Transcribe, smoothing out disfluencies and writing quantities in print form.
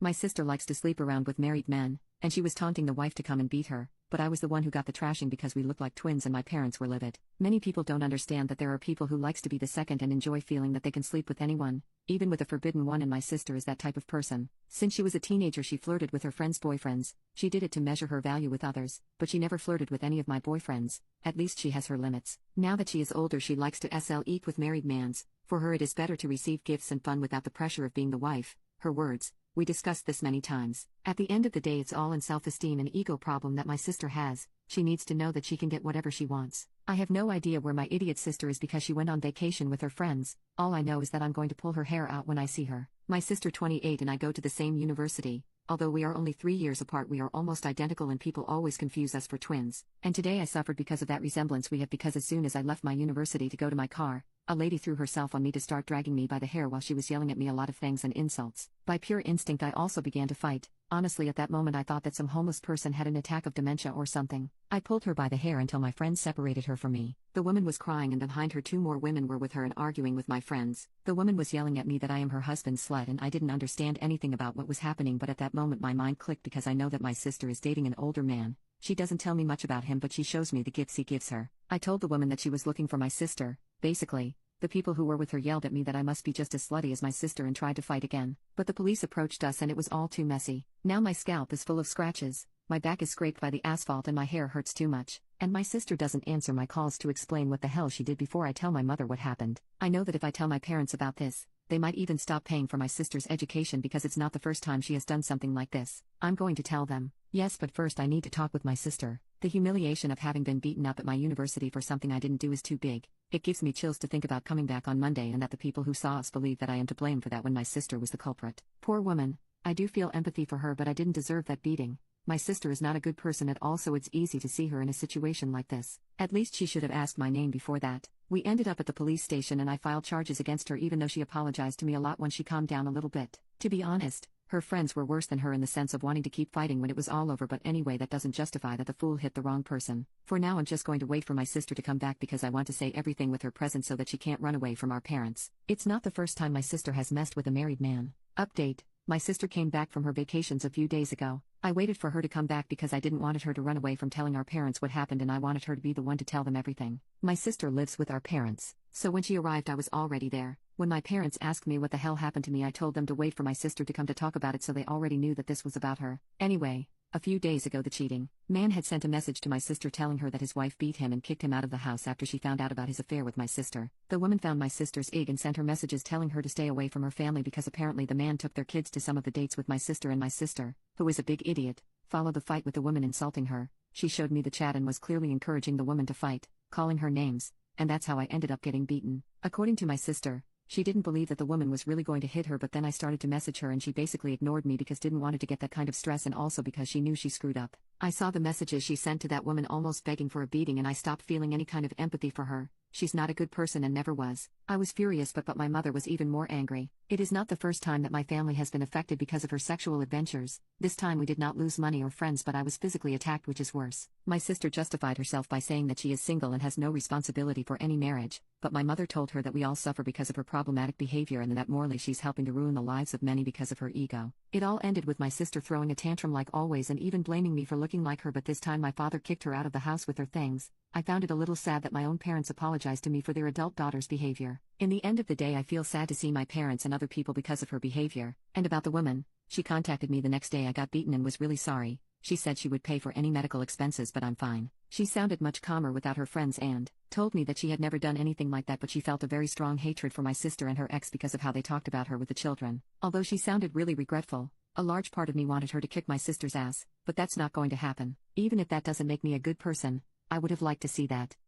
My sister likes to sleep around with married men, and she was taunting the wife to come and beat her, but I was the one who got the trashing because we looked like twins and my parents were livid. Many people don't understand that there are people who likes to be the second and enjoy feeling that they can sleep with anyone, even with a forbidden one, and my sister is that type of person. Since she was a teenager she flirted with her friends' boyfriends. She did it to measure her value with others, but she never flirted with any of my boyfriends. At least she has her limits. Now that she is older she likes to eat with married mans. For her it is better to receive gifts and fun without the pressure of being the wife. Her words. We discussed this many times. At the end of the day it's all in self-esteem and ego problem that my sister has. She needs to know that she can get whatever she wants. I have no idea where my idiot sister is because she went on vacation with her friends. All I know is that I'm going to pull her hair out when I see her. My sister 28 and I go to the same university. Although we are only 3 years apart we are almost identical and people always confuse us for twins. And today I suffered because of that resemblance we have, because as soon as I left my university to go to my car, a lady threw herself on me to start dragging me by the hair while she was yelling at me a lot of things and insults. By pure instinct I also began to fight. Honestly at that moment I thought that some homeless person had an attack of dementia or something. I pulled her by the hair until my friends separated her from me. The woman was crying and behind her 2 more women were with her and arguing with my friends. The woman was yelling at me that I am her husband's slut and I didn't understand anything about what was happening, but at that moment my mind clicked because I know that my sister is dating an older man. She doesn't tell me much about him but she shows me the gifts he gives her. I told the woman that she was looking for my sister. Basically, the people who were with her yelled at me that I must be just as slutty as my sister and tried to fight again. But the police approached us and it was all too messy. Now my scalp is full of scratches, my back is scraped by the asphalt and my hair hurts too much. And my sister doesn't answer my calls to explain what the hell she did before I tell my mother what happened. I know that if I tell my parents about this, they might even stop paying for my sister's education because it's not the first time she has done something like this. I'm going to tell them. Yes, but first I need to talk with my sister. The humiliation of having been beaten up at my university for something I didn't do is too big. It gives me chills to think about coming back on Monday and that the people who saw us believe that I am to blame for that when my sister was the culprit. Poor woman. I do feel empathy for her but I didn't deserve that beating. My sister is not a good person at all so it's easy to see her in a situation like this. At least she should have asked my name before that. We ended up at the police station and I filed charges against her even though she apologized to me a lot when she calmed down a little bit. To be honest, her friends were worse than her in the sense of wanting to keep fighting when it was all over, but anyway that doesn't justify that the fool hit the wrong person. For now I'm just going to wait for my sister to come back because I want to say everything with her present so that she can't run away from our parents. It's not the first time my sister has messed with a married man. Update. My sister came back from her vacations a few days ago. I waited for her to come back because I didn't want her to run away from telling our parents what happened and I wanted her to be the one to tell them everything. My sister lives with our parents, so when she arrived I was already there. When my parents asked me what the hell happened to me I told them to wait for my sister to come to talk about it so they already knew that this was about her. Anyway, a few days ago the cheating man had sent a message to my sister telling her that his wife beat him and kicked him out of the house after she found out about his affair with my sister. The woman found my sister's ig and sent her messages telling her to stay away from her family because apparently the man took their kids to some of the dates with my sister, and my sister, who is a big idiot, followed the fight with the woman insulting her. She showed me the chat and was clearly encouraging the woman to fight, calling her names, and that's how I ended up getting beaten. According to my sister, she didn't believe that the woman was really going to hit her, but then I started to message her and she basically ignored me because didn't want her to get that kind of stress and also because she knew she screwed up. I saw the messages she sent to that woman almost begging for a beating and I stopped feeling any kind of empathy for her. She's not a good person and never was. I was furious but my mother was even more angry. It is not the first time that my family has been affected because of her sexual adventures. This time we did not lose money or friends but I was physically attacked, which is worse. My sister justified herself by saying that she is single and has no responsibility for any marriage, but my mother told her that we all suffer because of her problematic behavior and that morally she's helping to ruin the lives of many because of her ego. It all ended with my sister throwing a tantrum like always and even blaming me for looking like her, but this time my father kicked her out of the house with her things. I found it a little sad that my own parents apologized to me for their adult daughter's behavior. In the end of the day I feel sad to see my parents and other people because of her behavior. And about the woman, she contacted me the next day I got beaten and was really sorry. She said she would pay for any medical expenses but I'm fine. She sounded much calmer without her friends and told me that she had never done anything like that, but she felt a very strong hatred for my sister and her ex because of how they talked about her with the children. Although she sounded really regretful, a large part of me wanted her to kick my sister's ass, but that's not going to happen. Even if that doesn't make me a good person, I would have liked to see that.